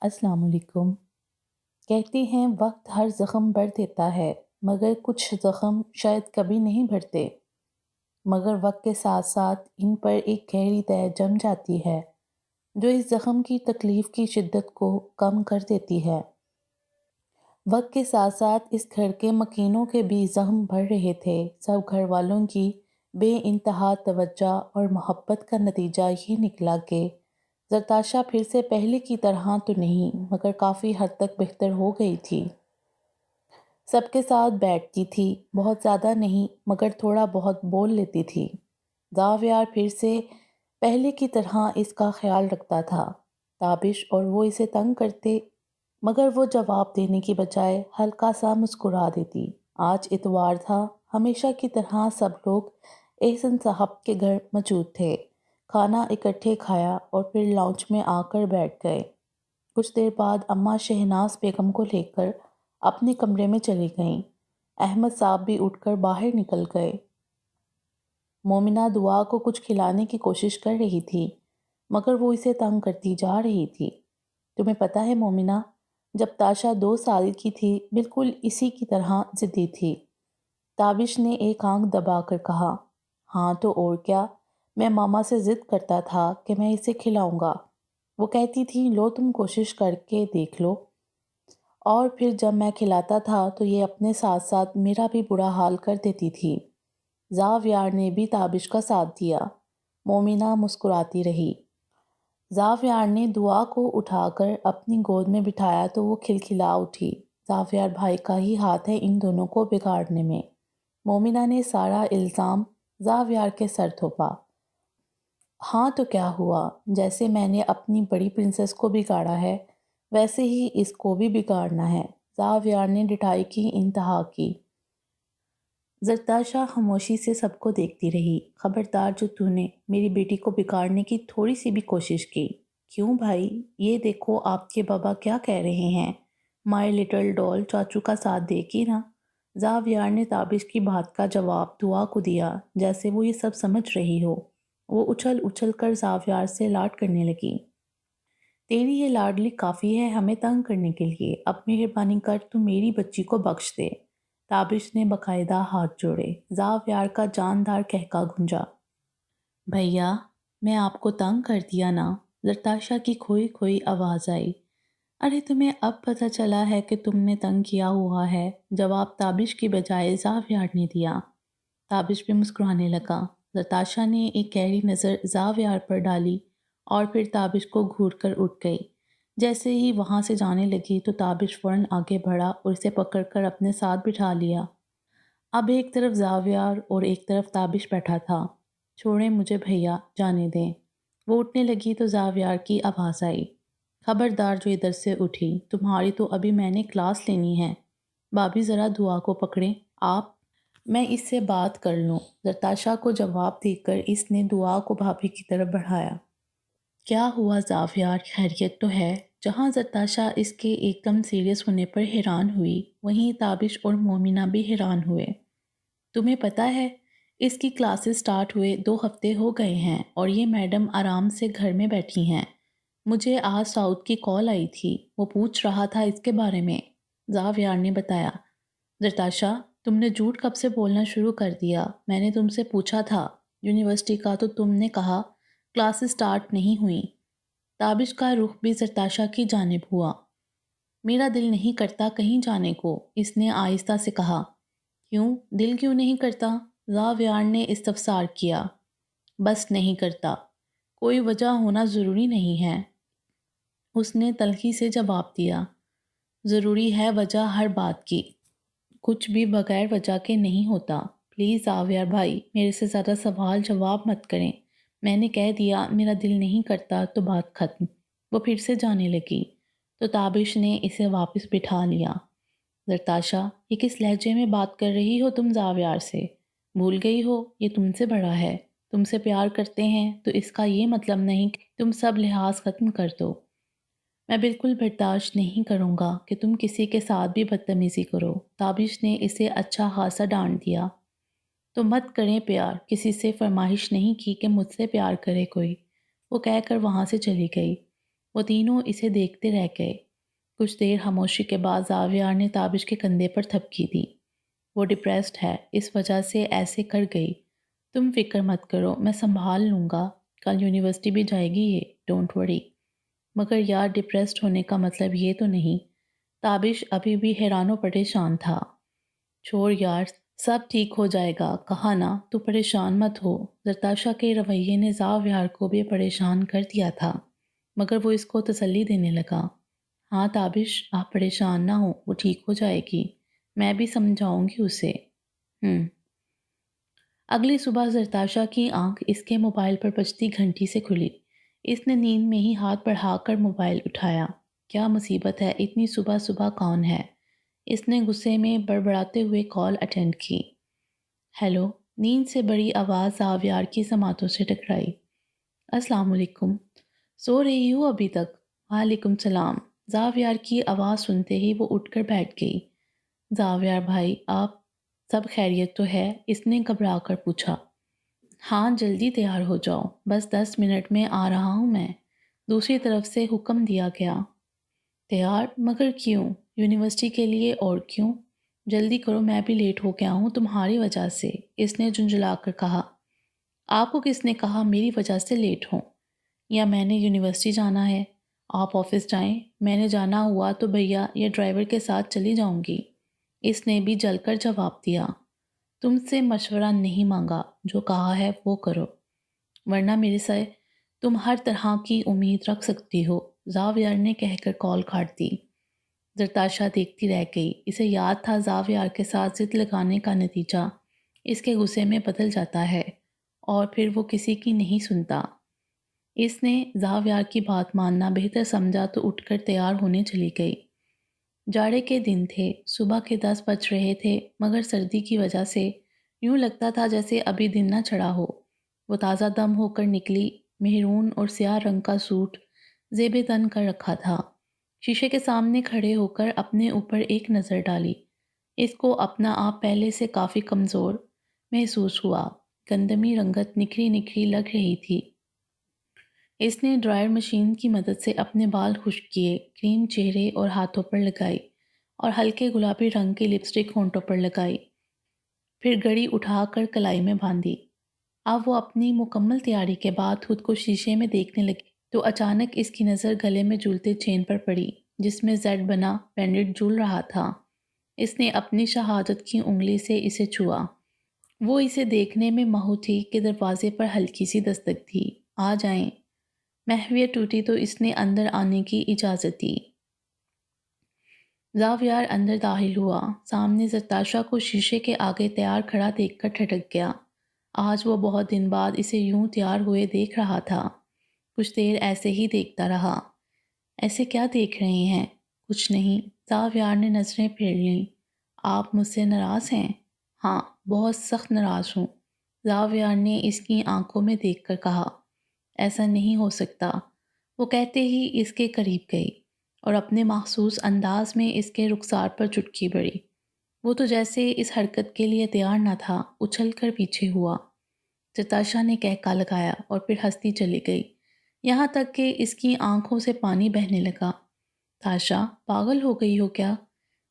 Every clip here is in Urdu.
السلام علیکم۔ کہتے ہیں وقت ہر زخم بھر دیتا ہے مگر کچھ زخم شاید کبھی نہیں بھرتے، مگر وقت کے ساتھ ساتھ ان پر ایک گہری تہ جم جاتی ہے جو اس زخم کی تکلیف کی شدت کو کم کر دیتی ہے۔ وقت کے ساتھ ساتھ اس گھر کے مکینوں کے بھی زخم بڑھ رہے تھے۔ سب گھر والوں کی بے انتہا توجہ اور محبت کا نتیجہ یہ نکلا کہ زرتاشا پھر سے پہلے کی طرح تو نہیں مگر کافی حد تک بہتر ہو گئی تھی۔ سب کے ساتھ بیٹھتی تھی، بہت زیادہ نہیں مگر تھوڑا بہت بول لیتی تھی۔ زاویار پھر سے پہلے کی طرح اس کا خیال رکھتا تھا۔ تابش اور وہ اسے تنگ کرتے مگر وہ جواب دینے کی بجائے ہلکا سا مسکرا دیتی۔ آج اتوار تھا، ہمیشہ کی طرح سب لوگ احسن صاحب کے گھر موجود تھے۔ کھانا اکٹھے کھایا اور پھر لاؤنج میں آ کر بیٹھ گئے۔ کچھ دیر بعد اماں شہناز بیگم کو لے کر اپنے کمرے میں چلی گئیں۔ احمد صاحب بھی اٹھ کر باہر نکل گئے۔ مومنہ دعا کو کچھ کھلانے کی کوشش کر رہی تھی مگر وہ اسے تنگ کرتی جا رہی تھی۔ تمہیں پتہ ہے مومنہ، جب تاشا 2 سال کی تھی بالکل اسی کی طرح ضدی تھی۔ تابش نے ایک آنکھ دبا کر کہا، ہاں تو اور کیا، میں ماما سے ضد کرتا تھا کہ میں اسے کھلاؤں گا۔ وہ کہتی تھی لو تم کوشش کر کے دیکھ لو، اور پھر جب میں کھلاتا تھا تو یہ اپنے ساتھ ساتھ میرا بھی برا حال کر دیتی تھی۔ زاویار نے بھی تابش کا ساتھ دیا۔ مومنہ مسکراتی رہی۔ زاویار نے دعا کو اٹھا کر اپنی گود میں بٹھایا تو وہ کھلکھلا اٹھی۔ زاویار بھائی کا ہی ہاتھ ہے ان دونوں کو بگاڑنے میں۔ مومنہ نے سارا الزام زاویار کے سر تھوپا۔ ہاں تو کیا ہوا، جیسے میں نے اپنی بڑی پرنسس کو بگاڑا ہے ویسے ہی اس کو بھی بگاڑنا ہے۔ زاویار نے ڈٹائی کی انتہا کی۔ زرتاشا خاموشی سے سب کو دیکھتی رہی۔ خبردار جو تو نے میری بیٹی کو بگاڑنے کی تھوڑی سی بھی کوشش کی۔ کیوں بھائی، یہ دیکھو آپ کے بابا کیا کہہ رہے ہیں، مائی لٹل ڈال چاچو کا ساتھ دے گی نا۔ زاویار نے تابش کی بات کا جواب دعا کو دیا جیسے وہ یہ سب سمجھ رہی ہو۔ وہ اچھل اچھل کر زاویار سے لاڈ کرنے لگی۔ تیری یہ لاڈلی کافی ہے ہمیں تنگ کرنے کے لیے، اب مہربانی کر تو میری بچی کو بخش دے۔ تابش نے باقاعدہ ہاتھ جوڑے۔ زاویار کا جاندار کہکا گونجا۔ بھیا، میں آپ کو تنگ کر دیا نا؟ زرتاشا کی کھوئی کھوئی آواز آئی۔ ارے تمہیں اب پتہ چلا ہے کہ تم نے تنگ کیا ہوا ہے، جواب تابش کی بجائے زاویار نے دیا۔ تابش بھی مسکرانے لگا۔ زرتاشا نے ایک گہری نظر زاویار پر ڈالی اور پھر تابش کو گھور کر اٹھ گئی۔ جیسے ہی وہاں سے جانے لگی تو تابش فوراً آگے بڑھا اور اسے پکڑ کر اپنے ساتھ بٹھا لیا۔ اب ایک طرف زاویار اور ایک طرف تابش بیٹھا تھا۔ چھوڑیں مجھے بھیا، جانے دیں۔ وہ اٹھنے لگی تو زاویار کی آواز آئی، خبردار جو ادھر سے اٹھی، تمہاری تو ابھی میں نے کلاس لینی ہے۔ بھابھی ذرا دعا کو پکڑیں، آپ، میں اس سے بات کر لوں۔ زرتاشا کو جواب دے کر اس نے دعا کو بھابھی کی طرف بڑھایا۔ کیا ہوا زاویار، خیریت تو ہے؟ جہاں زرتاشا اس کے ایک دم سیریس ہونے پر حیران ہوئی، وہیں تابش اور مومنہ بھی حیران ہوئے۔ تمہیں پتہ ہے اس کی کلاسز سٹارٹ ہوئے 2 ہفتے ہو گئے ہیں اور یہ میڈم آرام سے گھر میں بیٹھی ہیں۔ مجھے آج ساؤتھ کی کال آئی تھی، وہ پوچھ رہا تھا اس کے بارے میں۔ زاویار نے بتایا۔ زرتاشا، تم نے جھوٹ کب سے بولنا شروع کر دیا؟ میں نے تم سے پوچھا تھا یونیورسٹی کا تو تم نے کہا کلاسز سٹارٹ نہیں ہوئیں۔ تابش کا رخ بھی زرتاشا کی جانب ہوا۔ میرا دل نہیں کرتا کہیں جانے کو، اس نے آہستہ سے کہا۔ کیوں، دل کیوں نہیں کرتا؟ زاویار نے استفسار کیا۔ بس نہیں کرتا، کوئی وجہ ہونا ضروری نہیں ہے، اس نے تلخی سے جواب دیا۔ ضروری ہے وجہ ہر بات کی، کچھ بھی بغیر وجہ کے نہیں ہوتا۔ پلیز زاویار بھائی، میرے سے زیادہ سوال جواب مت کریں، میں نے کہہ دیا میرا دل نہیں کرتا تو بات ختم۔ وہ پھر سے جانے لگی تو تابش نے اسے واپس بٹھا لیا۔ زرتاشا، یہ کس لہجے میں بات کر رہی ہو تم زاویار سے؟ بھول گئی ہو یہ تم سے بڑا ہے، تم سے پیار کرتے ہیں تو اس کا یہ مطلب نہیں کہ تم سب لحاظ ختم کر دو۔ میں بالکل برداشت نہیں کروں گا کہ تم کسی کے ساتھ بھی بدتمیزی کرو۔ تابش نے اسے اچھا خاصا ڈانٹ دیا۔ تو مت کریں پیار، کسی سے فرمائش نہیں کی کہ مجھ سے پیار کرے کوئی، وہ کہہ کر وہاں سے چلی گئی۔ وہ تینوں اسے دیکھتے رہ گئے۔ کچھ دیر خاموشی کے بعد زاویار نے تابش کے کندھے پر تھپکی دی۔ وہ ڈپریسڈ ہے، اس وجہ سے ایسے کر گئی۔ تم فکر مت کرو، میں سنبھال لوں گا، کل یونیورسٹی بھی جائے گی یہ، ڈونٹ وری۔ مگر یار ڈپریسڈ ہونے کا مطلب یہ تو نہیں۔ تابش ابھی بھی حیران و پریشان تھا۔ چھوڑ یار، سب ٹھیک ہو جائے گا، کہا نا، تو پریشان مت ہو۔ زرتاشا کے رویے نے زاویار کو بھی پریشان کر دیا تھا، مگر وہ اس کو تسلی دینے لگا۔ ہاں تابش، آپ پریشان نہ ہو، وہ ٹھیک ہو جائے گی، میں بھی سمجھاؤں گی اسے۔ اگلی صبح زرتاشا کی آنکھ اس کے موبائل پر بجتی گھنٹی سے کھلی۔ اس نے نیند میں ہی ہاتھ بڑھا کر موبائل اٹھایا۔ کیا مصیبت ہے، اتنی صبح صبح کون ہے؟ اس نے غصے میں بڑبڑاتے ہوئے کال اٹینڈ کی۔ ہیلو، نیند سے بڑی آواز زاویار کی سماعتوں سے ٹکرائی۔ السلام علیکم، سو رہی ہو ابھی تک؟ وعلیکم السلام۔ زاویار کی آواز سنتے ہی وہ اٹھ کر بیٹھ گئی۔ زاویار بھائی، آپ سب خیریت تو ہے؟ اس نے گھبرا کر پوچھا۔ ہاں جلدی تیار ہو جاؤ، بس 10 منٹ میں آ رہا ہوں میں، دوسری طرف سے حکم دیا گیا۔ تیار؟ مگر کیوں؟ یونیورسٹی کے لیے، اور کیوں؟ جلدی کرو، میں بھی لیٹ ہو گیا ہوں تمہاری وجہ سے، اس نے جھنجھلا کر کہا۔ آپ کو کس نے کہا میری وجہ سے لیٹ ہوں؟ یا میں نے یونیورسٹی جانا ہے؟ آپ آفس جائیں، میں نے جانا ہوا تو بھیا یا ڈرائیور کے ساتھ چلی جاؤں گی، اس نے بھی جل کر جواب دیا۔ تم سے مشورہ نہیں مانگا، جو کہا ہے وہ کرو، ورنہ میرے سے تم ہر طرح کی امید رکھ سکتی ہو، زاویار نے کہہ کر کال کاٹ دی۔ زرتاشا دیکھتی رہ گئی۔ اسے یاد تھا زاویار کے ساتھ ضد لگانے کا نتیجہ اس کے غصے میں بدل جاتا ہے، اور پھر وہ کسی کی نہیں سنتا۔ اس نے زاویار کی بات ماننا بہتر سمجھا تو اٹھ کر تیار ہونے چلی گئی۔ جاڑے کے دن تھے، صبح کے 10 بج رہے تھے، مگر سردی کی وجہ سے یوں لگتا تھا جیسے ابھی دن نہ چڑھا ہو۔ وہ تازہ دم ہو کر نکلی، مہرون اور سیاہ رنگ کا سوٹ زیب تن کر رکھا تھا۔ شیشے کے سامنے کھڑے ہو کر اپنے اوپر ایک نظر ڈالی۔ اس کو اپنا آپ پہلے سے کافی کمزور محسوس ہوا، گندمی رنگت نکھری نکھری لگ رہی تھی۔ اس نے ڈرائر مشین کی مدد سے اپنے بال خشک کیے، کریم چہرے اور ہاتھوں پر لگائی، اور ہلکے گلابی رنگ کی لپسٹک ہونٹوں پر لگائی، پھر گڑی اٹھا کر کلائی میں باندھی۔ اب وہ اپنی مکمل تیاری کے بعد خود کو شیشے میں دیکھنے لگی تو اچانک اس کی نظر گلے میں جھولتے چین پر پڑی، جس میں زیڈ بنا پینڈنٹ جھول رہا تھا۔ اس نے اپنی شہادت کی انگلی سے اسے چھوا۔ وہ اسے دیکھنے میں مہو تھی کہ دروازے پر ہلکی سی دستک تھی۔ آ جائیں۔ محویت ٹوٹی تو اس نے اندر آنے کی اجازت دی۔ زاویار اندر داخل ہوا، سامنے زرتاشا کو شیشے کے آگے تیار کھڑا دیکھ کر ٹھٹک گیا۔ آج وہ بہت دن بعد اسے یوں تیار ہوئے دیکھ رہا تھا۔ کچھ دیر ایسے ہی دیکھتا رہا۔ ایسے کیا دیکھ رہے ہیں؟ کچھ نہیں، زاویار نے نظریں پھیر لیں۔ آپ مجھ سے ناراض ہیں؟ ہاں، بہت سخت ناراض ہوں، زاویار نے اس کی آنکھوں میں دیکھ کر کہا۔ ایسا نہیں ہو سکتا، وہ کہتے ہی اس کے قریب گئی اور اپنے مخصوص انداز میں اس کے رخسار پر چٹکی بڑھی۔ وہ تو جیسے اس حرکت کے لیے تیار نہ تھا، اچھل کر پیچھے ہوا۔ زرتاشا نے کہکا لگایا اور پھر ہنستی چلی گئی، یہاں تک کہ اس کی آنکھوں سے پانی بہنے لگا۔ تاشا، پاگل ہو گئی ہو کیا؟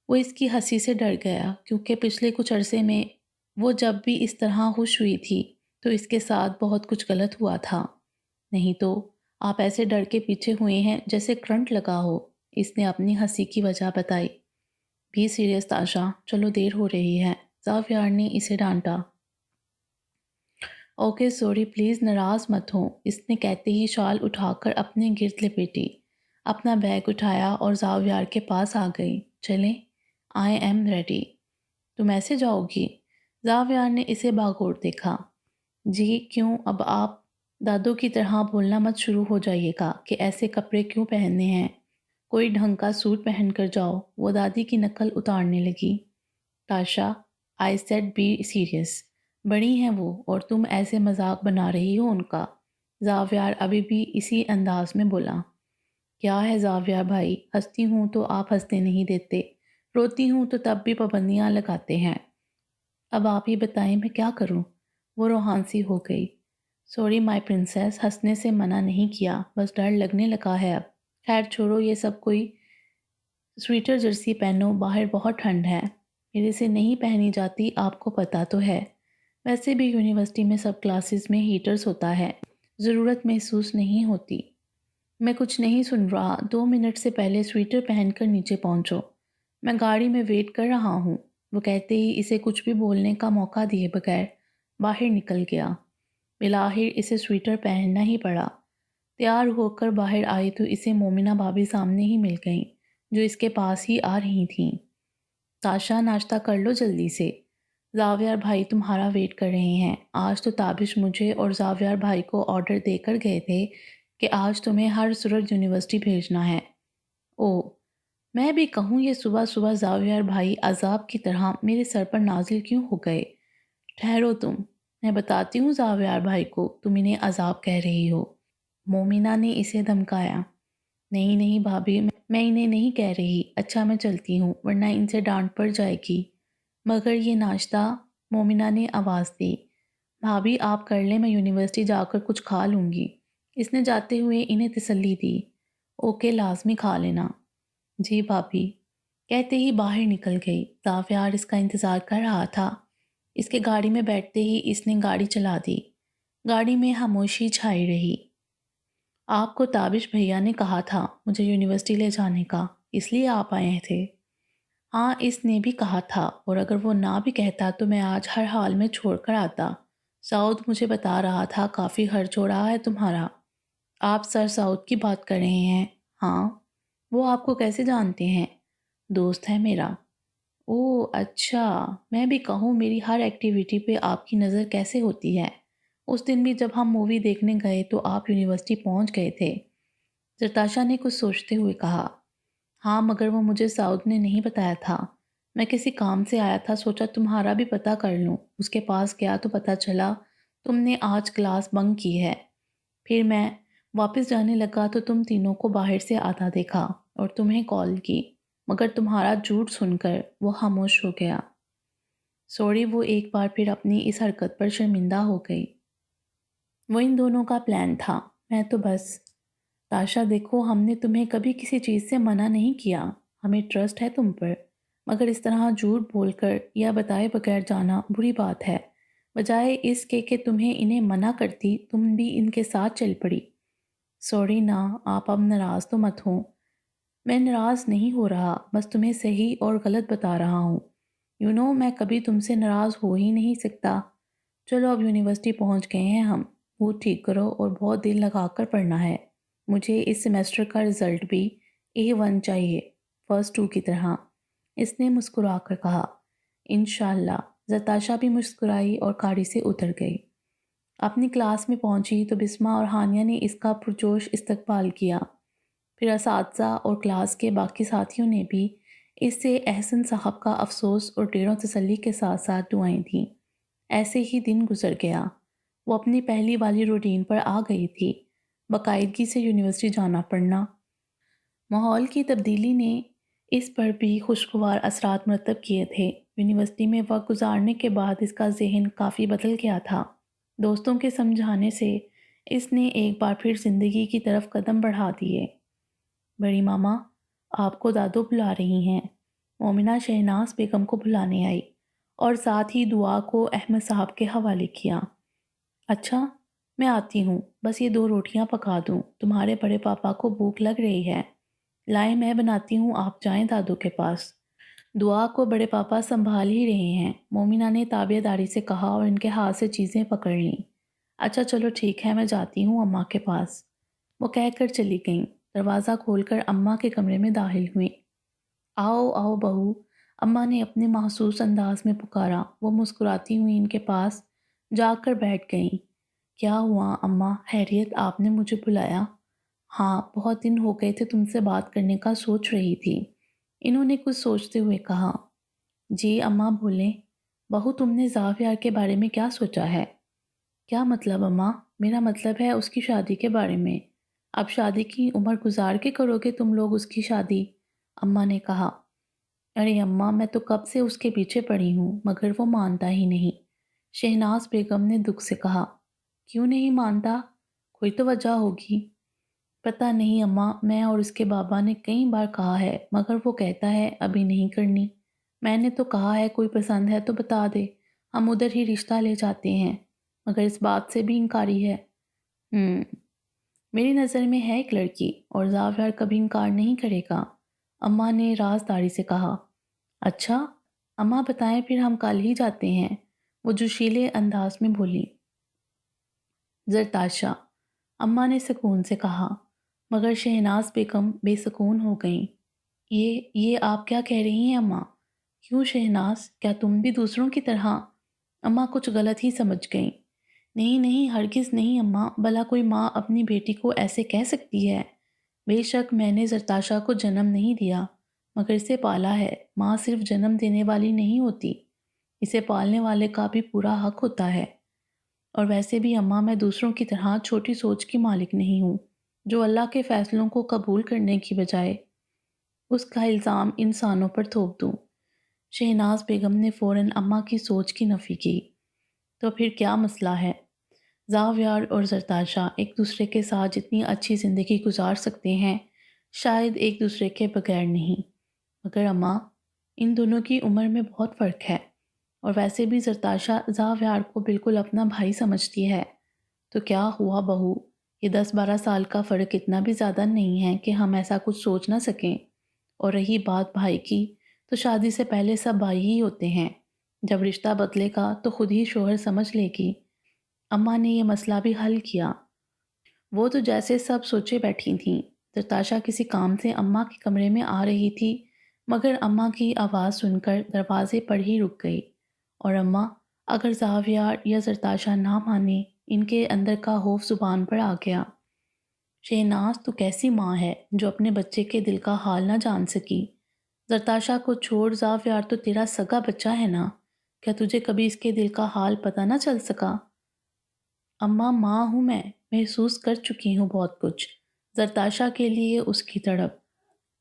وہ اس کی ہنسی سے ڈر گیا، کیونکہ پچھلے کچھ عرصے میں وہ جب بھی اس طرح خوش ہوئی تھی تو اس کے ساتھ بہت کچھ غلط ہوا تھا۔ نہیں تو، آپ ایسے ڈر کے پیچھے ہوئے ہیں جیسے کرنٹ لگا ہو، اس نے اپنی ہنسی کی وجہ بتائی۔ بھی سیریس تاشا، چلو دیر ہو رہی ہے، زاویار نے اسے ڈانٹا۔ اوکے سوری، پلیز ناراض مت ہوں، اس نے کہتے ہی شال اٹھا کر اپنے گرد لپیٹی، اپنا بیگ اٹھایا اور زاویار کے پاس آ گئی۔ چلیں؟ I am ready. تم ایسے جاؤ گی؟ زاویار نے اسے باگوڑ دیکھا۔ جی، کیوں؟ اب آپ دادوں کی طرح بولنا مت شروع ہو جائیے گا کہ ایسے کپڑے کیوں پہننے ہیں، کوئی ڈھنگ کا سوٹ پہن کر جاؤ، وہ دادی کی نقل اتارنے لگی۔ تاشا، آئی سیڈ بی سیریس، بڑی ہیں وہ، اور تم ایسے مذاق بنا رہی ہو ان کا، زاویار ابھی بھی اسی انداز میں بولا۔ کیا ہے زاویار بھائی، ہنستی ہوں تو آپ ہنستے نہیں دیتے، روتی ہوں تو تب بھی پابندیاں لگاتے ہیں، اب آپ ہی بتائیں میں کیا کروں؟ وہ روحان سی ہو گئی۔ سوری مائی پرنسس، ہنسنے سے منع نہیں کیا، بس ڈر لگنے لگا ہے اب۔ خیر چھوڑو یہ سب، کوئی سویٹر جرسی پہنو، باہر بہت ٹھنڈ ہے۔ میرے سے نہیں پہنی جاتی، آپ کو پتہ تو ہے۔ ویسے بھی یونیورسٹی میں سب کلاسز میں ہیٹرز ہوتا ہے، ضرورت محسوس نہیں ہوتی۔ میں کچھ نہیں سن رہا، 2 منٹ سے پہلے سویٹر پہن کر نیچے پہنچو، میں گاڑی میں ویٹ کر رہا ہوں۔ وہ کہتے ہی اسے کچھ بھی بولنے کا موقع دیے بغیر باہر نکل گیا۔ بالآخر اسے سویٹر پہننا ہی پڑا۔ تیار ہو کر باہر آئی تو اسے مومنہ بھابھی سامنے ہی مل گئیں، جو اس کے پاس ہی آ رہی تھیں۔ تاشا ناشتہ کر لو جلدی سے، زاویار بھائی تمہارا ویٹ کر رہے ہیں۔ آج تو تابش مجھے اور زاویار بھائی کو آرڈر دے کر گئے تھے کہ آج تمہیں ہر صورت یونیورسٹی بھیجنا ہے۔ او، میں بھی کہوں یہ صبح صبح زاویار بھائی عذاب کی طرح میرے سر پر نازل کیوں ہو گئے؟ ٹھہرو تم، میں بتاتی ہوں زاویار بھائی کو تم انہیں عذاب کہہ رہی ہو۔ مومنہ نے اسے دھمکایا۔ نہیں نہیں بھابھی، میں انہیں نہیں کہہ رہی۔ اچھا میں چلتی ہوں ورنہ ان سے ڈانٹ پڑ جائے گی۔ مگر یہ ناشتہ، مومنہ نے آواز دی۔ بھابھی آپ کر لیں، میں یونیورسٹی جا کر کچھ کھا لوں گی۔ اس نے جاتے ہوئے انہیں تسلی دی۔ اوکے لازمی کھا لینا۔ جی بھابھی، کہتے ہی باہر نکل گئی۔ زاویار اس کا انتظار کر رہا تھا۔ اس کے گاڑی میں بیٹھتے ہی اس نے گاڑی چلا دی۔ گاڑی میں خاموشی چھائی رہی۔ آپ کو تابش بھیا نے کہا تھا مجھے یونیورسٹی لے جانے کا، اس لیے آپ آئے تھے؟ ہاں اس نے بھی کہا تھا، اور اگر وہ نہ بھی کہتا تو میں آج ہر حال میں چھوڑ کر آتا۔ سعود مجھے بتا رہا تھا کافی خرچ ہو رہا ہے تمہارا۔ آپ سر سعود کی بات کر رہے ہیں؟ ہاں۔ وہ آپ کو کیسے جانتے ہیں؟ دوست ہے میرا۔ اوہ اچھا، میں بھی کہوں میری ہر ایکٹیویٹی پہ آپ کی نظر کیسے ہوتی ہے؟ اس دن بھی جب ہم مووی دیکھنے گئے تو آپ یونیورسٹی پہنچ گئے تھے۔ زرتاشا نے کچھ سوچتے ہوئے کہا۔ ہاں مگر وہ مجھے سعود نے نہیں بتایا تھا، میں کسی کام سے آیا تھا، سوچا تمہارا بھی پتہ کر لوں۔ اس کے پاس گیا تو پتہ چلا تم نے آج کلاس بنک کی ہے۔ پھر میں واپس جانے لگا تو تم تینوں کو باہر سے آتا دیکھا اور تمہیں کال کی، مگر تمہارا جھوٹ سن کر وہ خاموش ہو گیا۔ سوری، وہ ایک بار پھر اپنی اس حرکت پر شرمندہ ہو گئی۔ وہ ان دونوں کا پلان تھا، میں تو بس۔ تاشا دیکھو، ہم نے تمہیں کبھی کسی چیز سے منع نہیں کیا، ہمیں ٹرسٹ ہے تم پر، مگر اس طرح جھوٹ بول کر یا بتائے بغیر جانا بری بات ہے۔ بجائے اس کے کہ تمہیں انہیں منع کرتی تم بھی ان کے ساتھ چل پڑی۔ سوری نا، آپ اب ناراض تو مت ہوں۔ میں ناراض نہیں ہو رہا، بس تمہیں صحیح اور غلط بتا رہا ہوں۔ میں کبھی تم سے ناراض ہو ہی نہیں سکتا۔ چلو اب یونیورسٹی پہنچ گئے ہیں ہم، وہ ٹھیک کرو اور بہت دل لگا کر پڑھنا ہے۔ مجھے اس سیمیسٹر کا رزلٹ بھی A1 چاہیے، فرسٹ 2 کی طرح۔ اس نے مسکرا کر کہا۔ انشاءاللہ۔ زرتاشا بھی مسکرائی اور گاڑی سے اتر گئی۔ اپنی کلاس میں پہنچی تو بسمہ اور ہانیہ نے اس کا پرجوش استقبال کیا۔ پھر اساتذہ اور کلاس کے باقی ساتھیوں نے بھی اس سے احسن صاحب کا افسوس اور ڈیروں تسلی کے ساتھ ساتھ دعائیں دیں۔ ایسے ہی دن گزر گیا۔ وہ اپنی پہلی والی روٹین پر آ گئی تھی، باقاعدگی سے یونیورسٹی جانا پڑنا۔ ماحول کی تبدیلی نے اس پر بھی خوشگوار اثرات مرتب کیے تھے۔ یونیورسٹی میں وقت گزارنے کے بعد اس کا ذہن کافی بدل گیا تھا۔ دوستوں کے سمجھانے سے اس نے ایک بار پھر زندگی کی طرف قدم بڑھا دیے۔ بڑی ماما، آپ کو دادو بلا رہی ہیں۔ مومنہ شہناز بیگم کو بلانے آئی اور ساتھ ہی دعا کو احمد صاحب کے حوالے کیا۔ اچھا، میں آتی ہوں، بس یہ 2 روٹیاں پکا دوں، تمہارے بڑے پاپا کو بھوک لگ رہی ہے۔ لائیں میں بناتی ہوں، آپ جائیں دادو کے پاس۔ دعا کو بڑے پاپا سنبھال ہی رہے ہیں، مومنہ نے تابع داری سے کہا اور ان کے ہاتھ سے چیزیں پکڑ لیں۔ اچھا چلو ٹھیک ہے، میں جاتی ہوں اماں کے پاس، وہ کہہ کر چلی گئیں۔ دروازہ کھول کر اماں کے کمرے میں داخل ہوئیں۔ آؤ آؤ بہو، اماں نے اپنے محسوس انداز میں پکارا۔ وہ مسکراتی ہوئی ان کے پاس جا کر بیٹھ گئیں۔ کیا ہوا اماں، خیریت؟ آپ نے مجھے بلایا؟ ہاں، بہت دن ہو گئے تھے تم سے بات کرنے کا، سوچ رہی تھی۔ انہوں نے کچھ سوچتے ہوئے کہا۔ جی اماں بولیں۔ بہو تم نے زاویار کے بارے میں کیا سوچا ہے؟ کیا مطلب اماں؟ میرا مطلب ہے اس کی شادی کے بارے میں۔ اب شادی کی عمر گزار کے کرو گے تم لوگ اس کی شادی؟ اماں نے کہا۔ ارے اماں، میں تو کب سے اس کے پیچھے پڑی ہوں، مگر وہ مانتا ہی نہیں، شہناز بیگم نے دکھ سے کہا۔ کیوں نہیں مانتا؟ کوئی تو وجہ ہوگی۔ پتہ نہیں اماں، میں اور اس کے بابا نے کئی بار کہا ہے مگر وہ کہتا ہے ابھی نہیں کرنی۔ میں نے تو کہا ہے کوئی پسند ہے تو بتا دے، ہم ادھر ہی رشتہ لے جاتے ہیں، مگر اس بات سے بھی انکاری ہے۔ میری نظر میں ہے ایک لڑکی اور زاویار کبھی انکار نہیں کرے گا، اماں نے رازداری سے کہا۔ اچھا، اماں بتائیں پھر ہم کل ہی جاتے ہیں، وہ جوشیلے انداز میں بولی۔ زرتاشا، اماں نے سکون سے کہا، مگر شہناز بیگم بے سکون ہو گئیں۔ یہ آپ کیا کہہ رہی ہیں اماں؟ کیوں شہناز، کیا تم بھی دوسروں کی طرح؟ اماں کچھ غلط ہی سمجھ گئیں۔ نہیں نہیں، ہرگز نہیں اماں، بھلا کوئی ماں اپنی بیٹی کو ایسے کہہ سکتی ہے؟ بے شک میں نے زرتاشا کو جنم نہیں دیا مگر اسے پالا ہے۔ ماں صرف جنم دینے والی نہیں ہوتی، اسے پالنے والے کا بھی پورا حق ہوتا ہے۔ اور ویسے بھی اماں، میں دوسروں کی طرح چھوٹی سوچ کی مالک نہیں ہوں جو اللہ کے فیصلوں کو قبول کرنے کی بجائے اس کا الزام انسانوں پر تھوپ دوں۔ شہناز بیگم نے فوراً اماں کی سوچ کی نفی کی۔ تو پھر کیا مسئلہ ہے؟ زاویار اور زرتاشا ایک دوسرے کے ساتھ جتنی اچھی زندگی گزار سکتے ہیں شاید ایک دوسرے کے بغیر نہیں، مگر اماں، ان دونوں کی عمر میں بہت فرق ہے، اور ویسے بھی زرتاشا زاویار کو بالکل اپنا بھائی سمجھتی ہے۔ تو کیا ہوا بہو، یہ 10-12 سال کا فرق اتنا بھی زیادہ نہیں ہے کہ ہم ایسا کچھ سوچ نہ سکیں۔ اور رہی بات بھائی کی، تو شادی سے پہلے سب بھائی ہی ہوتے ہیں، جب رشتہ بدلے گا تو خود ہی شوہر سمجھ لے گی۔ اماں نے یہ مسئلہ بھی حل کیا۔ وہ تو جیسے سب سوچے بیٹھی تھیں۔ زرتاشا کسی کام سے اماں کے کمرے میں آ رہی تھی، مگر اماں کی آواز سن کر دروازے پر ہی رک گئی۔ اور اماں، اگر زاویار یا زرتاشا نہ مانے، ان کے اندر کا خوف زبان پر آ گیا۔ شہناز، تو کیسی ماں ہے جو اپنے بچے کے دل کا حال نہ جان سکی؟ زرتاشا کو چھوڑ، زاویار تو تیرا سگا بچہ ہے نا، کیا تجھے کبھی اس کے دل کا حال پتہ نہ چل سکا؟ اماں، ماں ہوں میں، محسوس کر چکی ہوں بہت کچھ۔ زرتاشا کے لیے اس کی تڑپ،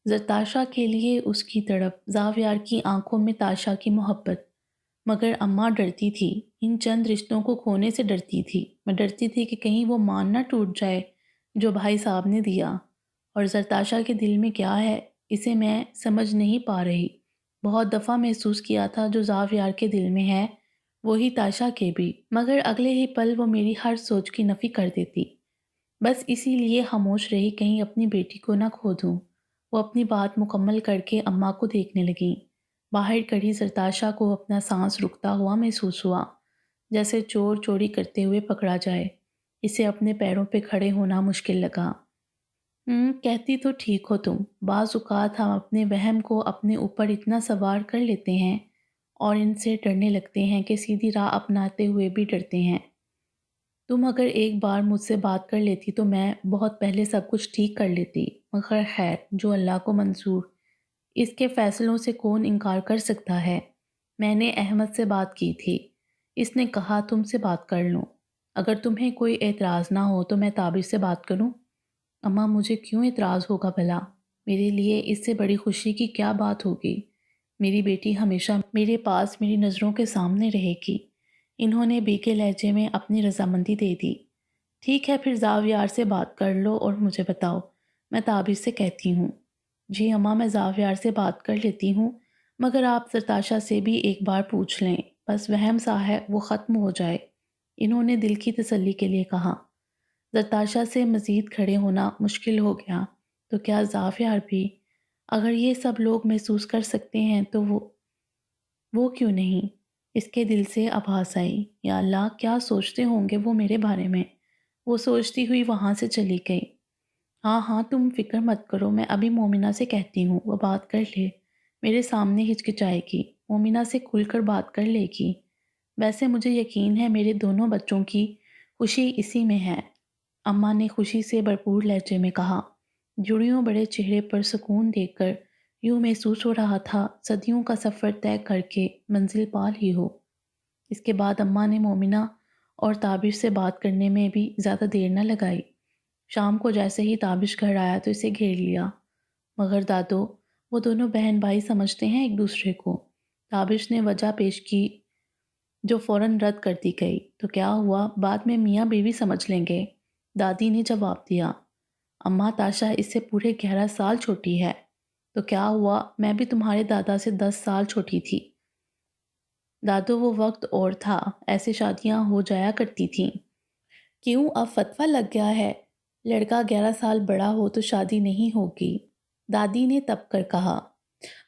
زرتاشا کے لیے اس کی تڑپ، زاویار کی آنکھوں میں تاشا کی محبت۔ مگر اماں ڈرتی تھی، ان چند رشتوں کو کھونے سے ڈرتی تھی۔ میں ڈرتی تھی کہ کہیں وہ مان نہ ٹوٹ جائے جو بھائی صاحب نے دیا۔ اور زرتاشا کے دل میں کیا ہے اسے میں سمجھ نہیں پا رہی۔ بہت دفعہ محسوس کیا تھا جو زاویار کے دل میں ہے وہی تاشا کے بھی، مگر اگلے ہی پل وہ میری ہر سوچ کی نفی کر دیتی۔ بس اسی لیے خاموش رہی، کہیں اپنی بیٹی کو نہ کھو دوں۔ وہ اپنی بات مکمل کر کے اماں کو دیکھنے لگیں۔ باہر کھڑی زرتاشا کو اپنا سانس رکتا ہوا محسوس ہوا، جیسے چور چوری کرتے ہوئے پکڑا جائے۔ اسے اپنے پیروں پہ کھڑے ہونا مشکل لگا۔ کہتی تو ٹھیک ہو تم، بعض اوقات ہم اپنے وہم کو اپنے اوپر اتنا سوار کر لیتے ہیں اور ان سے ڈرنے لگتے ہیں کہ سیدھی راہ اپناتے ہوئے بھی ڈرتے ہیں۔ تم اگر ایک بار مجھ سے بات کر لیتی تو میں بہت پہلے سب کچھ ٹھیک کر لیتی، مگر خیر، جو اللہ کو منظور، اس کے فیصلوں سے کون انکار کر سکتا ہے؟ میں نے احمد سے بات کی تھی، اس نے کہا تم سے بات کر لوں۔ اگر تمہیں کوئی اعتراض نہ ہو تو میں طابر سے بات کروں؟ اماں، مجھے کیوں اعتراض ہوگا بھلا؟ میرے لیے اس سے بڑی خوشی کی کیا بات ہوگی؟ میری بیٹی ہمیشہ میرے پاس میری نظروں کے سامنے رہے گی۔ انہوں نے بیکے لہجے میں اپنی رضامندی دے دی۔ ٹھیک ہے، پھر زاویار سے بات کر لو اور مجھے بتاؤ، میں طابر سے کہتی ہوں۔ جی اماں، میں زاویار سے بات کر لیتی ہوں، مگر آپ زرتاشا سے بھی ایک بار پوچھ لیں، بس وہم سا ہے وہ ختم ہو جائے، انہوں نے دل کی تسلی کے لیے کہا۔ زرتاشا سے مزید کھڑے ہونا مشکل ہو گیا۔ تو کیا زاویار بھی؟ اگر یہ سب لوگ محسوس کر سکتے ہیں تو وہ کیوں نہیں؟ اس کے دل سے آبھاس آئی، یا اللہ، کیا سوچتے ہوں گے وہ میرے بارے میں؟ وہ سوچتی ہوئی وہاں سے چلی گئی۔ ہاں ہاں، تم فکر مت کرو، میں ابھی مومنہ سے کہتی ہوں وہ بات کر لے، میرے سامنے ہچکچائے گی، مومنہ سے کھل کر بات کر لے گی۔ ویسے مجھے یقین ہے میرے دونوں بچوں کی خوشی اسی میں ہے، اماں نے خوشی سے بھرپور لہجے میں کہا۔ جڑیوں بڑے چہرے پر سکون دیکھ کر یوں محسوس ہو رہا تھا صدیوں کا سفر طے کر کے منزل پا لی ہو۔ اس کے بعد اماں نے مومنہ اور تابش سے بات کرنے میں بھی زیادہ دیر نہ لگائی۔ شام کو جیسے ہی تابش گھر آیا تو اسے گھیر لیا۔ مگر دادو، وہ دونوں بہن بھائی سمجھتے ہیں ایک دوسرے کو، تابش نے وجہ پیش کی جو فوراً رد کر دی گئی۔ تو کیا ہوا، بعد میں میاں بیوی سمجھ لیں گے، دادی نے جواب دیا۔ اماں تاشا اس سے پورے 11 سال چھوٹی ہے۔ تو کیا ہوا، میں بھی تمہارے دادا سے 10 سال چھوٹی تھی۔ دادو وہ وقت اور تھا، ایسے شادیاں ہو جایا کرتی تھیں۔ کیوں اب فتویٰ لگ گیا ہے؟ لڑکا 11 سال بڑا ہو تو شادی نہیں ہوگی، دادی نے تب کر کہا۔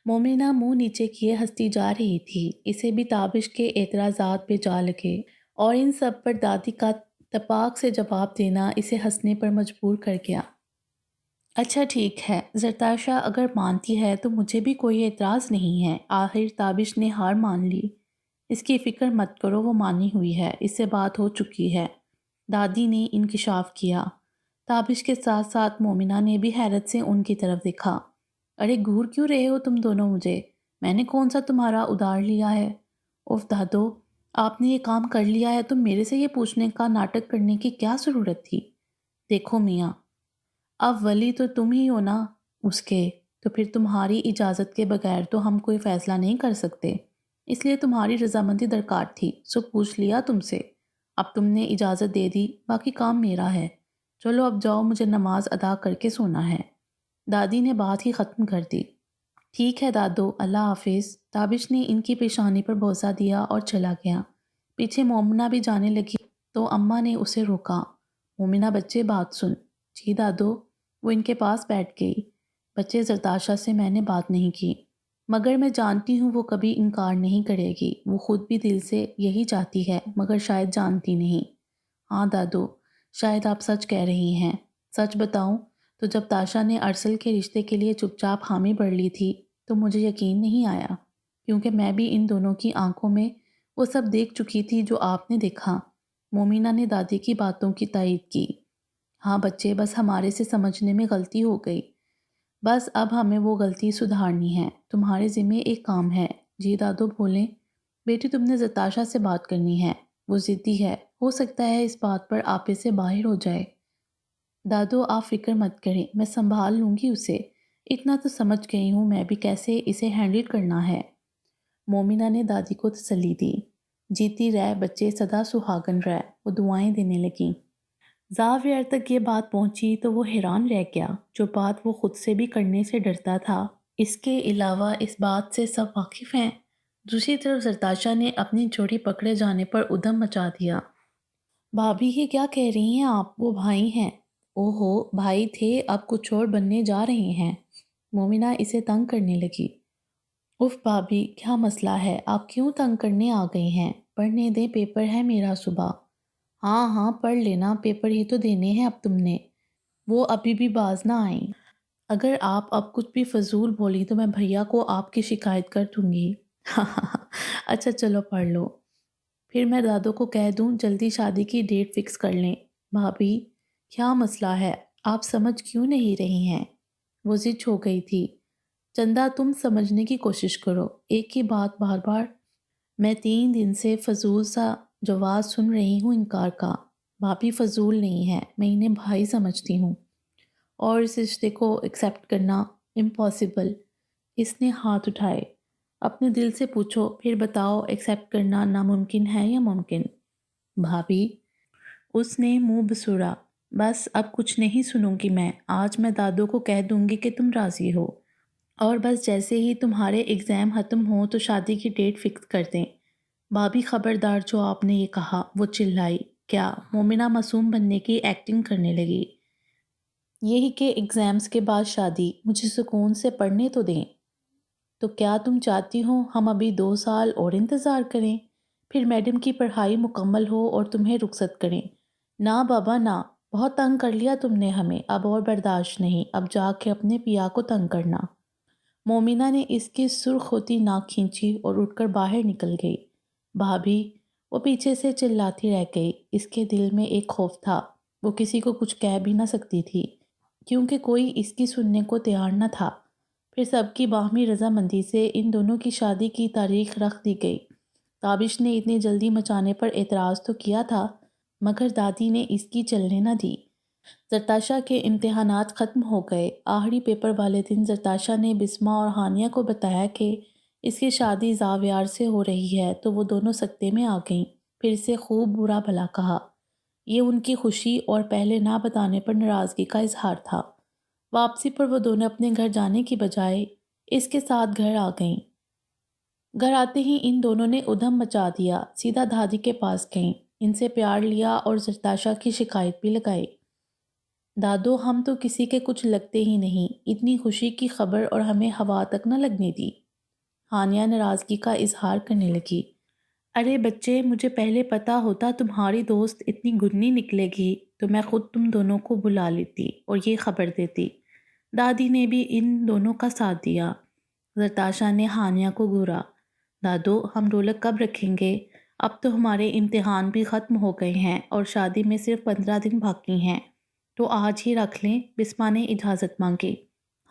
مومنہ منہ نیچے کیے ہنستی جا رہی تھی، اسے بھی تابش کے اعتراضات پہ جا لگے اور ان سب پر دادی کا تپاک سے جواب دینا اسے ہنسنے پر مجبور کر گیا۔ اچھا ٹھیک ہے، زرتاشا اگر مانتی ہے تو مجھے بھی کوئی اعتراض نہیں ہے۔ آخر تابش نے ہار مان لی۔ اس کی فکر مت کرو، وہ مانی ہوئی ہے، اس سے بات ہو چکی ہے، دادی نے انکشاف کیا۔ تابش کے ساتھ ساتھ مومنہ نے بھی حیرت سے ان کی طرف دیکھا۔ ارے گھور کیوں رہے ہو تم دونوں مجھے؟ میں نے کون سا تمہارا ادار لیا ہے؟ اف دادو، آپ نے یہ کام کر لیا ہے تو میرے سے یہ پوچھنے کا ناٹک کرنے کی کیا ضرورت تھی؟ دیکھو میاں، اب ولی تو تم ہی ہو نا اس کے، تو پھر تمہاری اجازت کے بغیر تو ہم کوئی فیصلہ نہیں کر سکتے، اس لیے تمہاری رضامندی درکار تھی، سو پوچھ لیا تم سے۔ اب تم نے اجازت دے دی، باقی کام میرا ہے۔ چلو اب جاؤ، مجھے نماز ادا کر کے سونا ہے۔ دادی نے بات ہی ختم کر دی۔ ٹھیک ہے دادو، اللہ حافظ۔ تابش نے ان کی پیشانی پر بوسہ دیا اور چلا گیا۔ پیچھے مومنہ بھی جانے لگی تو اماں نے اسے روکا۔ مومنہ بچے بات سن۔ جی دادو۔ وہ ان کے پاس بیٹھ گئی۔ بچے زرتاشا سے میں نے بات نہیں کی، مگر میں جانتی ہوں وہ کبھی انکار نہیں کرے گی، وہ خود بھی دل سے یہی چاہتی ہے مگر شاید جانتی نہیں۔ ہاں دادو، شاید آپ سچ کہہ رہی ہیں۔ سچ بتاؤں تو جب تاشا نے ارسل کے رشتے کے لیے چپ چاپ حامی بھر لی تھی تو مجھے یقین نہیں آیا، کیونکہ میں بھی ان دونوں کی آنکھوں میں وہ سب دیکھ چکی تھی جو آپ نے دیکھا۔ مومنہ نے دادی کی باتوں کی تائید کی۔ ہاں بچے، بس ہمارے سے سمجھنے میں غلطی ہو گئی، بس اب ہمیں وہ غلطی سدھارنی ہے۔ تمہارے ذمہ ایک کام ہے۔ جی دادو بولیں۔ بیٹی تم نے زرتاشا سے بات کرنی ہے، وہ ضدی ہے، ہو سکتا ہے اس بات پر آپے سے باہر ہو جائے۔ دادو آپ فکر مت کریں، میں سنبھال لوں گی اسے، اتنا تو سمجھ گئی ہوں میں بھی کیسے اسے ہینڈل کرنا ہے۔ مومنہ نے دادی کو تسلی دی۔ جیتی رہ بچے، سدا سہاگن رہ، وہ دعائیں دینے لگیں۔ زاویار تک یہ بات پہنچی تو وہ حیران رہ گیا، جو بات وہ خود سے بھی کرنے سے ڈرتا تھا اس کے علاوہ اس بات سے سب واقف ہیں۔ دوسری طرف زرتاشا نے اپنی چوری پکڑے جانے پر ادھم مچا دیا۔ بھابھی یہ کیا کہہ رہی ہیں آپ؟ وہ بھائی ہیں۔ اوہو، بھائی تھے، اب کچھ اور بننے جا رہے ہیں۔ مومنہ اسے تنگ کرنے لگی۔ اف بھابھی، کیا مسئلہ ہے؟ آپ کیوں تنگ کرنے آ گئی ہیں؟ پڑھنے دیں، پیپر ہے میرا صبح۔ ہاں ہاں پڑھ لینا، پیپر ہی تو دینے ہیں اب تم نے، وہ ابھی بھی باز نہ آئیں۔ اگر آپ اب کچھ بھی فضول بولی تو میں بھیا کو آپ کی شکایت کر دوں گی۔ اچھا چلو پڑھ لو، پھر میں دادو کو کہہ دوں جلدی شادی کی ڈیٹ فکس کر لیں۔ بھابھی کیا مسئلہ ہے؟ آپ سمجھ کیوں نہیں رہی ہیں؟ وہ ضد ہو گئی تھی۔ چندہ تم سمجھنے کی کوشش کرو، ایک ہی بات بار بار۔ میں 3 دن سے فضول سا جواز سن رہی ہوں انکار کا۔ بھابھی فضول نہیں ہے، میں انہیں بھائی سمجھتی ہوں، اور اس رشتے کو ایکسیپٹ کرنا امپاسبل۔ اس نے ہاتھ اٹھائے۔ اپنے دل سے پوچھو، پھر بتاؤ ایکسیپٹ کرنا ناممکن ہے یا ممکن؟ بھابھی، اس نے منہ بسوڑا۔ بس اب کچھ نہیں سنوں گی میں، آج میں دادو کو کہہ دوں گی کہ تم راضی ہو، اور بس جیسے ہی تمہارے ایگزام ختم ہوں تو شادی کی ڈیٹ فکس کر دیں۔ بھابھی خبردار، جو آپ نے یہ کہا، وہ چلائی۔ کیا؟ مومنہ معصوم بننے کی ایکٹنگ کرنے لگی۔ یہی کہ ایگزامز کے بعد شادی، مجھے سکون سے پڑھنے تو دیں۔ تو کیا تم چاہتی ہو ہم ابھی 2 سال اور انتظار کریں، پھر میڈم کی پڑھائی مکمل ہو اور تمہیں رخصت کریں؟ نہ بابا نہ، بہت تنگ کر لیا تم نے ہمیں، اب اور برداشت نہیں، اب جا کے اپنے پیا کو تنگ کرنا۔ مومنہ نے اس کی سرخ ہوتی ناک کھینچی اور اٹھ کر باہر نکل گئی۔ بھابھی، وہ پیچھے سے چلاتی رہ گئی۔ اس کے دل میں ایک خوف تھا، وہ کسی کو کچھ کہہ بھی نہ سکتی تھی، کیونکہ کوئی اس کی سننے کو تیار نہ تھا۔ پھر سب کی باہمی رضامندی سے ان دونوں کی شادی کی تاریخ رکھ دی گئی۔ تابش نے اتنی جلدی مچانے پر اعتراض تو کیا تھا، مگر دادی نے اس کی چلنے نہ دی۔ زرتاشا کے امتحانات ختم ہو گئے۔ آخری پیپر والے دن زرتاشا نے بسمہ اور ہانیہ کو بتایا کہ اس کی شادی زاویار سے ہو رہی ہے تو وہ دونوں سکتے میں آ گئیں، پھر اسے خوب برا بھلا کہا۔ یہ ان کی خوشی اور پہلے نہ بتانے پر ناراضگی کا اظہار تھا۔ واپسی پر وہ دونوں اپنے گھر جانے کی بجائے اس کے ساتھ گھر آ گئیں۔ گھر آتے ہی ان دونوں نے ادھم مچا دیا، سیدھا دادی کے پاس گئیں، ان سے پیار لیا اور زرتاشا کی شکایت بھی لگائی۔ دادو، ہم تو کسی کے کچھ لگتے ہی نہیں، اتنی خوشی کی خبر اور ہمیں ہوا تک نہ لگنے دی۔ ہانیہ ناراضگی کا اظہار کرنے لگی۔ ارے بچے، مجھے پہلے پتا ہوتا تمہاری دوست اتنی گنی نکلے گی تو میں خود تم دونوں کو بلا لیتی اور یہ خبر دیتی۔ دادی نے بھی ان دونوں کا ساتھ دیا۔ زرتاشا نے ہانیہ کو گھورا۔ دادو، ہم ڈھولک کب رکھیں گے؟ اب تو ہمارے امتحان بھی ختم ہو گئے ہیں اور شادی میں صرف 15 دن باقی ہیں، تو آج ہی رکھ لیں۔ بسما نے اجازت مانگی۔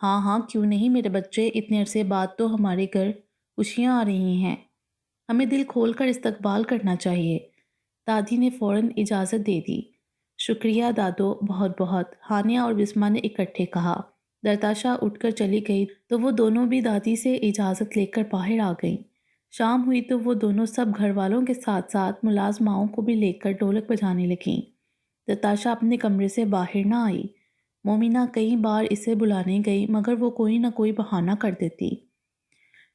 ہاں ہاں، کیوں نہیں میرے بچے، اتنے عرصے بعد تو ہمارے گھر خوشیاں آ رہی ہیں، ہمیں دل کھول کر استقبال کرنا چاہیے۔ دادی نے فوراً اجازت دے دی۔ شکریہ دادو، بہت بہت، ہانیہ اور بسما نے اکٹھے کہا۔ زرتاشا اٹھ کر چلی گئی تو وہ دونوں بھی دادی سے اجازت لے کر باہر آ گئیں۔ شام ہوئی تو وہ دونوں سب گھر والوں کے ساتھ ساتھ ملازماؤں کو بھی لے کر ڈھولک بجانے لگیں۔ زرتاشا اپنے کمرے سے باہر نہ آئی۔ مومنہ کئی بار اسے بلانے گئی مگر وہ کوئی نہ کوئی بہانہ کر دیتی۔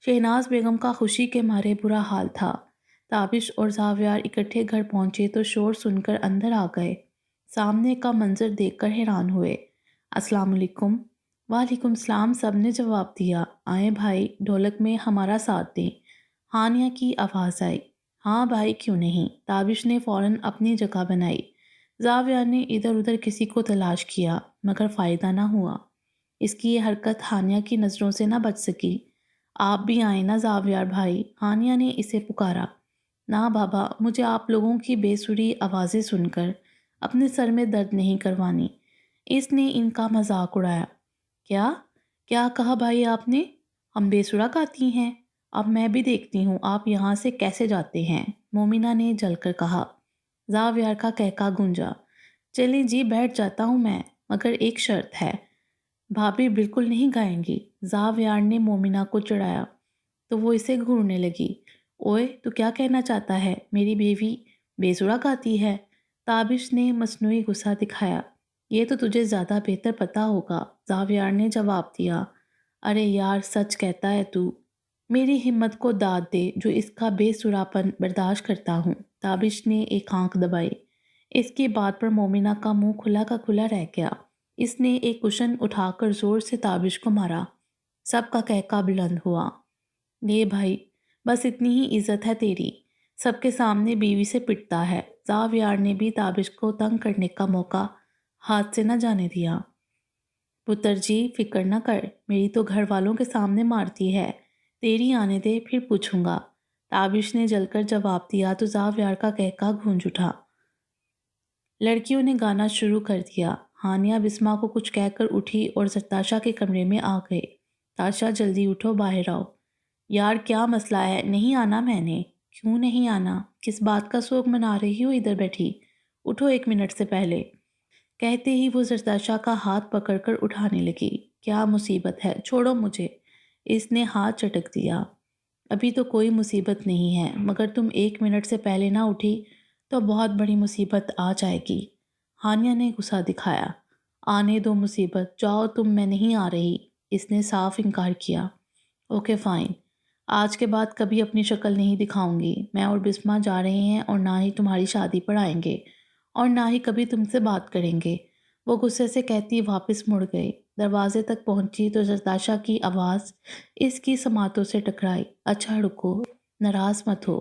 شہناز بیگم کا خوشی کے مارے برا حال تھا۔ تابش اور زاویار اکٹھے گھر پہنچے تو شور سن کر اندر آ گئے۔ سامنے کا منظر دیکھ کر حیران ہوئے۔ السلام علیکم۔ وعلیکم السلام، سب نے جواب دیا۔ آئیں بھائی، ڈھولک میں ہمارا ساتھ دیں۔ ہانیہ کی آواز آئی۔ ہاں بھائی، کیوں نہیں۔ تابش نے فوراً اپنی جگہ بنائی۔ زاویار نے ادھر ادھر کسی کو تلاش کیا مگر فائدہ نہ ہوا۔ اس کی یہ حرکت ہانیہ کی نظروں سے نہ بچ سکی۔ آپ بھی آئیں نا زاویار بھائی، ہانیہ نے اسے پکارا۔ نہ بابا، مجھے آپ لوگوں کی بے سری آوازیں سن کر اپنے سر میں درد نہیں کروانی۔ اس نے ان کا مذاق اڑایا۔ کیا کہا بھائی آپ نے؟ ہم بے سرا گاتی ہیں؟ اب میں بھی دیکھتی ہوں آپ یہاں سے کیسے جاتے ہیں، مومنہ نے جل کر کہا۔ زاویار کا کہکا گونجا۔ چلیں جی، بیٹھ جاتا ہوں میں، مگر ایک شرط ہے۔ بھابھی بالکل نہیں گائیں گی، زاویار نے مومنہ کو چڑھایا تو وہ اسے گھورنے لگی۔ اوئے، تو کیا کہنا چاہتا ہے، میری بیوی بے سرا گاتی ہے؟ تابش نے مصنوعی غصہ دکھایا۔ یہ تو تجھے زیادہ بہتر پتا ہوگا، زاویار نے جواب دیا۔ ارے یار، سچ کہتا ہے تو۔ میری ہمت کو داد دے جو اس کا بے سراپن برداشت کرتا ہوں۔ تابش نے ایک آنکھ دبائی۔ اس کی بات پر مومنہ کا منہ کھلا کا کھلا رہ گیا۔ اس نے ایک کشن اٹھا کر زور سے تابش کو مارا۔ سب کا کہکا بلند ہوا۔ یہ بھائی، بس اتنی ہی عزت ہے تیری، سب کے سامنے بیوی سے پٹتا ہے۔ زاویار نے بھی تابش کو تنگ کرنے کا موقع ہاتھ سے نہ جانے دیا۔ پتر جی، فکر نہ کر، میری تو گھر والوں کے سامنے مارتی ہے، تیری آنے دے پھر پوچھوں گا۔ تابش نے جل کر جواب دیا تو زاویار کا کہکا گونج اٹھا۔ لڑکیوں نے گانا شروع کر دیا۔ ہانیہ بسما کو کچھ کہہ کر اٹھی اور زرتاشا کے کمرے میں آ گئے۔ تاشا، جلدی اٹھو، باہر آؤ۔ یار کیا مسئلہ ہے، نہیں آنا میں نے۔ کیوں نہیں آنا؟ کس بات کا سوگ منا رہی ہو ادھر بیٹھی؟ اٹھو 1 منٹ سے پہلے۔ کہتے ہی وہ زرتاشا کا ہاتھ پکڑ کر اٹھانے لگی۔ کیا مصیبت ہے، چھوڑو مجھے۔ اس نے ہاتھ چٹک دیا۔ ابھی تو کوئی مصیبت نہیں ہے، مگر تم 1 منٹ سے پہلے نہ اٹھی تو بہت بڑی مصیبت آ جائے گی۔ ہانیہ نے غصہ دکھایا۔ آنے دو مصیبت، جاؤ تم، میں نہیں آ رہی۔ اس نے صاف انکار کیا۔ اوکے فائن، آج کے بعد کبھی اپنی شکل نہیں دکھاؤں گی۔ میں اور بسما جا رہے ہیں اور نہ ہی تمہاری شادی پر آئیں گے اور نہ ہی کبھی تم سے بات کریں گے۔ وہ غصے سے کہتی واپس مڑ گئی۔ دروازے تک پہنچی تو زرتاشا کی آواز اس کی سماعتوں سے ٹکرائی۔ اچھا رکو، ناراض مت ہو۔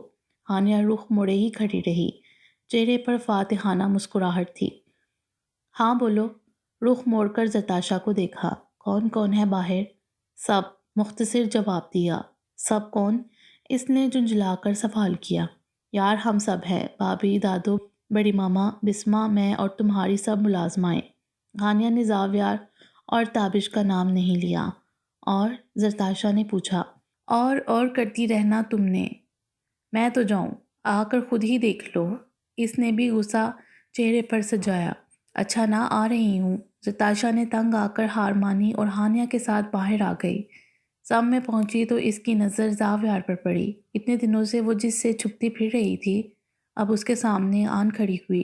ہانیہ رخ موڑے ہی کھڑی رہی، چہرے پر فاتحانہ مسکراہٹ تھی۔ ہاں بولو۔ رخ موڑ کر زرتاشا کو دیکھا۔ کون کون ہے باہر؟ سب، مختصر جواب دیا۔ سب کون؟ اس نے جھنجھلا کر سوال کیا۔ یار ہم سب ہیں، بھابھی، دادو، بڑی ماما، بسما، میں اور تمہاری سب ملازمائیں۔ ہانیہ نے زاویار اور تابش کا نام نہیں لیا۔ اور؟ زرتاشا نے پوچھا۔ اور کرتی رہنا تم نے۔ میں تو جاؤں، آ کر خود ہی دیکھ لو۔ اس نے بھی غصہ چہرے پر سجایا۔ اچھا نہ آ رہی ہوں۔ زرتاشا نے تنگ آ کر ہار مانی اور ہانیہ کے ساتھ باہر آ گئی۔ سب میں پہنچی تو اس کی نظر زاویار پر پڑی۔ اتنے دنوں سے وہ جس سے چھپتی پھر رہی تھی اب اس کے سامنے آن کھڑی ہوئی۔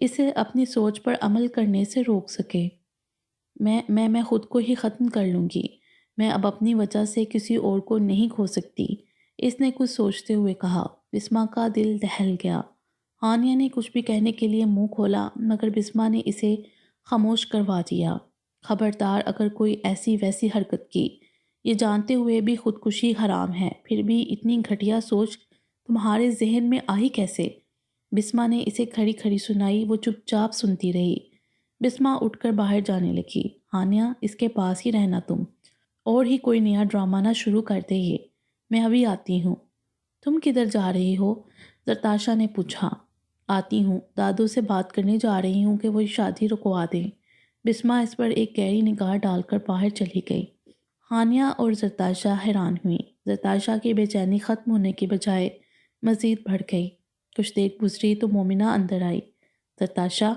اسے اپنی سوچ پر عمل کرنے سے روک سکے۔ میں خود کو ہی ختم کر لوں گی۔ میں اب اپنی وجہ سے کسی اور کو نہیں کھو سکتی، اس نے کچھ سوچتے ہوئے کہا۔ بسمہ کا دل دہل گیا۔ ہانیہ نے کچھ بھی کہنے کے لیے منہ کھولا مگر بسمہ نے اسے خاموش کروا دیا۔ خبردار اگر کوئی ایسی ویسی حرکت کی، یہ جانتے ہوئے بھی خودکشی حرام ہے، پھر بھی اتنی گھٹیا سوچ تمہارے ذہن میں آئی کیسے؟ بسمہ نے اسے کھڑی کھڑی سنائی، وہ چپ چاپ سنتی رہی۔ بسمہ اٹھ کر باہر جانے لگی۔ ہانیہ اس کے پاس ہی رہنا تم، اور ہی کوئی نیا ڈرامہ نہ شروع کر دے یہ، میں ابھی آتی ہوں۔ تم کدھر جا رہی ہو؟ زرتاشا نے پوچھا۔ آتی ہوں، دادو سے بات کرنے جا رہی ہوں کہ وہ شادی رکوا دیں۔ بسمہ اس پر ایک گہری نگاہ ڈال کر باہر چلی گئی۔ ہانیہ اور زرتاشا حیران ہوئیں۔ زرتاشا کی بے چینی ختم ہونے کی بجائے مزید بڑھ گئی۔ کچھ دیر گزری تو مومنہ اندر آئی۔ زرتاشا،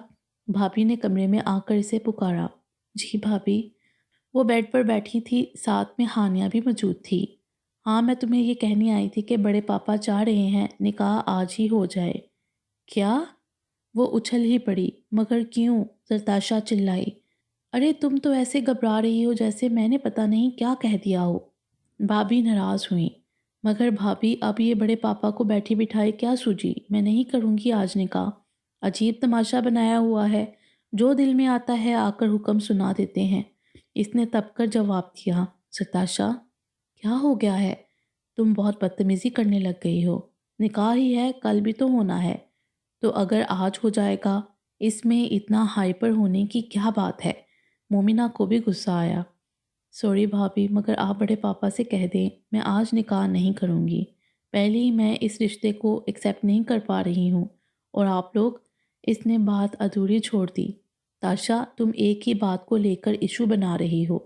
بھابھی نے کمرے میں آ کر اسے پکارا۔ جی بھابھی۔ وہ بیڈ پر بیٹھی تھی، ساتھ میں ہانیہ بھی موجود تھی۔ ہاں، میں تمہیں یہ کہنے آئی تھی کہ بڑے پاپا چاہ رہے ہیں نکاح آج ہی ہو جائے۔ کیا؟ وہ اچھل ہی پڑی۔ مگر کیوں؟ زرتاشا چلائی۔ ارے تم تو ایسے گھبرا رہی ہو جیسے میں نے پتہ نہیں کیا کہہ دیا ہو۔ بھابھی ناراض ہوئیں۔ مگر بھابھی، اب یہ بڑے پاپا کو بیٹھی بٹھائے کیا سوجی؟ میں نہیں کروں گی آج نکاح۔ عجیب تماشا بنایا ہوا ہے، جو دل میں آتا ہے آ کر حکم سنا دیتے ہیں۔ اس نے تپ کر جواب دیا۔ زرتاشا، کیا ہو گیا ہے؟ تم بہت بدتمیزی کرنے لگ گئی ہو۔ نکاح ہی ہے، کل بھی تو ہونا ہے، تو اگر آج ہو جائے گا، اس میں اتنا ہائپر ہونے کی کیا بات ہے؟ مومنہ کو بھی غصہ آیا۔ سوری بھابھی، مگر آپ بڑے پاپا سے کہہ دیں میں آج نکاح نہیں کروں گی۔ پہلے ہی میں اس رشتے کو ایکسیپٹ نہیں کر پا رہی ہوں، اور آپ لوگ، اس نے بات ادھوری چھوڑ دی۔ تاشا، تم ایک ہی بات کو لے کر ایشو بنا رہی ہو،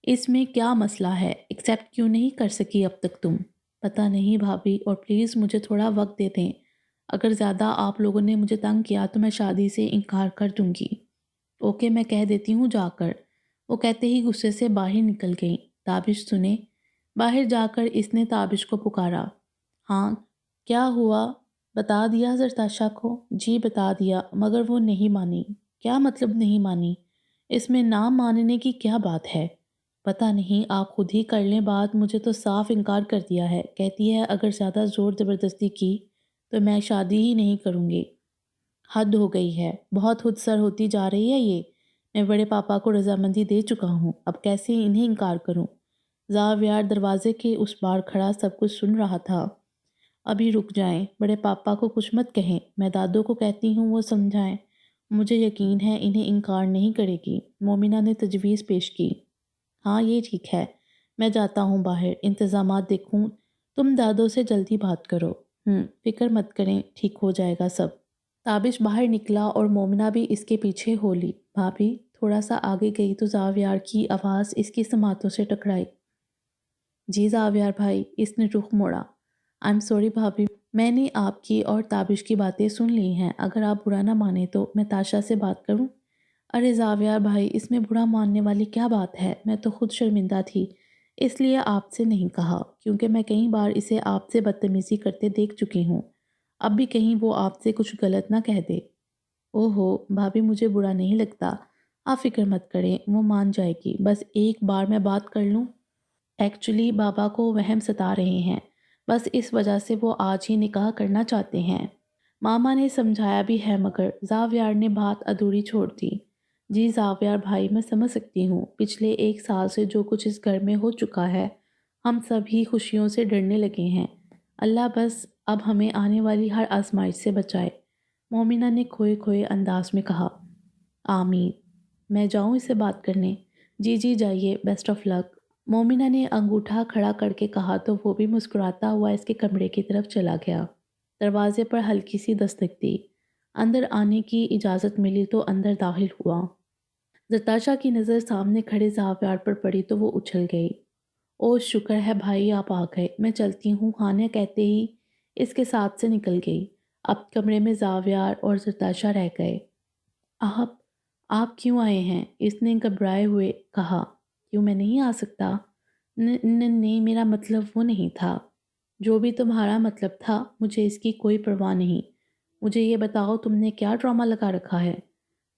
اس میں کیا مسئلہ ہے؟ ایکسیپٹ کیوں نہیں کر سکی اب تک تم؟ پتہ نہیں بھابھی، اور پلیز مجھے تھوڑا وقت دے دیں۔ اگر زیادہ آپ لوگوں نے مجھے تنگ کیا تو میں شادی سے انکار کر دوں گی۔ اوکے، میں کہہ دیتی ہوں جا کر۔ وہ کہتے ہی غصے سے باہر نکل گئیں۔ تابش سنے۔ باہر جا کر اس نے تابش کو پکارا۔ ہاں، کیا ہوا؟ بتا دیا زرتاشا کو؟ جی بتا دیا، مگر وہ نہیں مانی۔ کیا مطلب نہیں مانی؟ اس میں نہ ماننے کی کیا بات ہے؟ پتہ نہیں، آپ خود ہی کر لیں بات، مجھے تو صاف انکار کر دیا ہے۔ کہتی ہے اگر زیادہ زور زبردستی کی تو میں شادی ہی نہیں کروں گی۔ حد ہو گئی ہے، بہت خود سر ہوتی جا رہی ہے یہ۔ میں بڑے پاپا کو رضامندی دے چکا ہوں، اب کیسے انہیں انکار کروں؟ زاویار دروازے کے اس پار کھڑا سب کچھ سن رہا تھا۔ ابھی رک جائیں، بڑے پاپا کو کچھ مت کہیں، میں دادو کو کہتی ہوں وہ سمجھائیں۔ مجھے یقین ہے انہیں انکار نہیں کرے گی۔ مومنہ نے تجویز پیش کی۔ ہاں یہ ٹھیک ہے، میں جاتا ہوں باہر، انتظامات دیکھوں، تم دادو سے جلدی بات کرو۔ فکر مت کریں، ٹھیک ہو جائے گا سب۔ تابش باہر نکلا اور مومنہ بھی اس کے پیچھے ہو لی۔ بھابھی تھوڑا سا آگے گئی تو زاویار کی آواز اس کی سماعتوں سے ٹکرائی۔ جی زاویار بھائی، اس نے رخ موڑا۔ I'm sorry بھابھی، میں نے آپ کی اور تابش کی باتیں سن لی ہیں، اگر آپ برا نہ مانیں تو میں تاشا سے بات کروں؟ ارے زاویار بھائی، اس میں برا ماننے والی کیا بات ہے؟ میں تو خود شرمندہ تھی، اس لیے آپ سے نہیں کہا، کیونکہ میں کئی بار اسے آپ سے بدتمیزی کرتے دیکھ چکی ہوں۔ اب بھی کہیں وہ آپ سے کچھ غلط نہ کہہ دے۔ اوہو بھابھی، مجھے برا نہیں لگتا، آپ فکر مت کریں، وہ مان جائے گی، بس ایک بار میں بات کر لوں۔ ایکچولی بابا کو وہم ستا رہے ہیں، بس اس وجہ سے وہ آج ہی نکاح کرنا چاہتے ہیں۔ ماما نے سمجھایا بھی ہے مگر زاویار نے بات ادھوری چھوڑ دی۔ جی زاویار بھائی، میں سمجھ سکتی ہوں، پچھلے 1 سال سے جو کچھ اس گھر میں ہو چکا ہے، ہم سبھی خوشیوں سے ڈرنے لگے ہیں۔ اللہ بس اب ہمیں آنے والی ہر آزمائش سے بچائے، مومنہ نے کھوئے کھوئے انداز میں کہا۔ آمین۔ میں جاؤں اسے بات کرنے؟ جی جی جائیے، بیسٹ آف لک۔ مومنہ نے انگوٹھا کھڑا کر کے کہا تو وہ بھی مسکراتا ہوا اس کے کمرے کی طرف چلا گیا۔ دروازے پر ہلکی سی دستک دی۔ اندر آنے کی اجازت ملی تو اندر داخل ہوا۔ زرتاشا کی نظر سامنے کھڑے زاویار پر پڑی تو وہ اچھل گئی۔ او شکر ہے بھائی آپ آ گئے، میں چلتی ہوں، ہانیہ کہتے ہی اس کے ساتھ سے نکل گئی۔ اب کمرے میں زاویار اور زرتاشا رہ گئے۔ آپ کیوں آئے ہیں؟ اس نے گھبرائے ہوئے کہا۔ کیوں میں نہیں آ سکتا؟ نہیں، میرا مطلب وہ نہیں تھا۔ جو بھی تمہارا مطلب تھا، مجھے اس کی کوئی پرواہ نہیں۔ مجھے یہ بتاؤ تم نے کیا ڈرامہ لگا رکھا ہے؟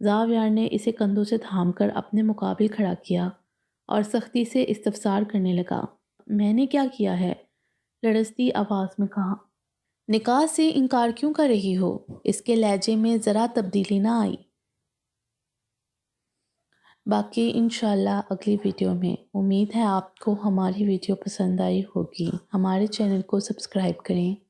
زاویار نے اسے کندھوں سے تھام کر اپنے مقابل کھڑا کیا اور سختی سے استفسار کرنے لگا۔ میں نے کیا کیا ہے؟ لڑزتی آواز میں کہا۔ نکاح سے انکار کیوں کر رہی ہو؟ اس کے لہجے میں ذرا تبدیلی نہ آئی۔ باقی انشاءاللہ اگلی ویڈیو میں۔ امید ہے آپ کو ہماری ویڈیو پسند آئی ہوگی۔ ہمارے چینل کو سبسکرائب کریں۔